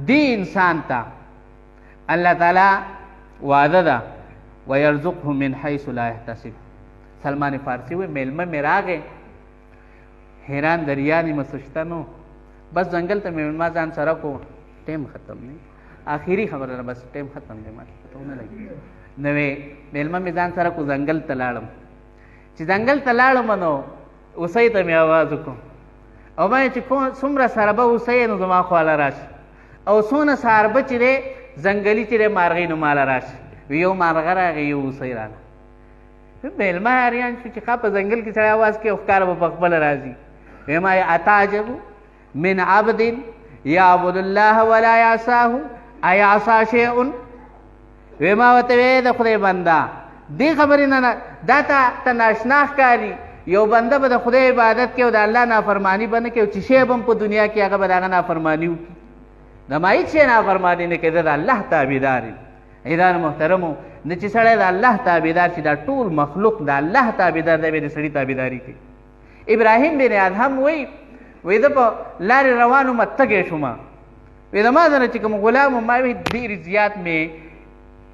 دی انسان ته الله تعالی وعده ده ويرزقه من حيث لا يحتسب. سلمان فارسی وی میلمه می راغې حیران دریا نیمه سشته نو بس ځنګل ته میلمه ځان سره کو ټیم ختم نه آخري خبره بس ټیم ختم دی ماته پته ونه لګي نوې میلمه مې ځان سره کو ځنګل ته لاړم چې ځنګل ته لاړم نو اوسۍ ته مې آواز وکړو او ما چې څومره ساربه اوسۍ نو زما خواله راشي او څونه ساربه چې دی ځنګلي چې دی مارغۍ نو ماله راشي یو مارغه راغی یو اوسۍ راغله میلمه حیران شو چې ښه په ځنګل کې سړی اواز کوي او ښکاره به پخپله راځي ویم اتعجب من عبد یعبد الله ولا یعصاه ایعصا شیء ویما ورته وی د خدای بنده دې خبرې نه دا ته ناشنا ښکاري یو بنده به د خدای عبادت کوي او د الله نافرماني به نه کوي چې شی به هم په دنیا کې هغه به د هغه نافرماني وکړي د ما هېڅ شی نافرماني نه کوي د الله تابعدار یم عیدان محترمو نه چې سړی د الله تابعدار چې دا ټول مخلوق د الله تابعدار دی بیا د سړي تابعداري کوي ابراهیم بن ادهم وی زه په لارې روان وم تږی شوم وی د ما نه چې کوم غلام وم ما وی ډېر زیات مې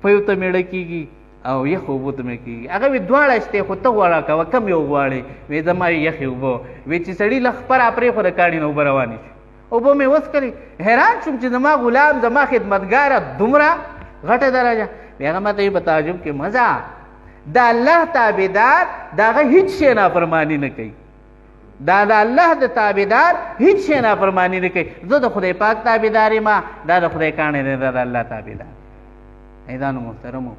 پیو ته میړه کېږي او یخ اوبو ته مې کېږي هغه وی دواړه شته خو ته غواړه کوه کم یو غواړې وی زما یخې اوبه وی چې سړي له خپره پرېښوده کاڼي نه اوبه روانې شي اوبه مې وڅکلې حیران شوم چې زما غلام زما خدمتګاره دومره غټه درجه وی هغه ما ته په تعجب کې مزه د الله تابعدار د هغه هېڅ شی نافرماني نه کوي دا د الله د تابعدار هېڅ شی نافرماني نه کوي زه د خدای پاک تابعدار یم دا د خدای کاڼی دی دا د الله تابعدار عیدانو محترمو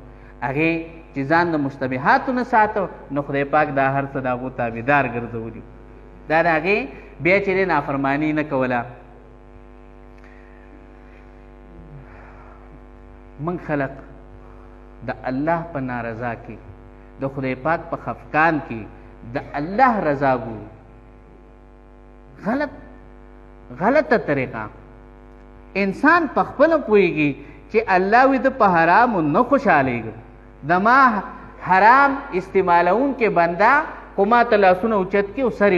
هغې چې ځان د مشتبهاتو نه ساتو نو خدای پاک دا هر څه د هغو تابعدار ګرځولي دا د هغې بیا چې دی نافرماني نه کوله موږ خلق د الله په نارضا کې د خدای پاک په خفقان کې د الله رضا ګورو غلطه طریقه انسان په خپله پوهېږي چې الله وي د په حرامو نه خوشحالېږم د ما حرام استعمالونکې بنده خو ما ته لاسونه اوچت کړي او سر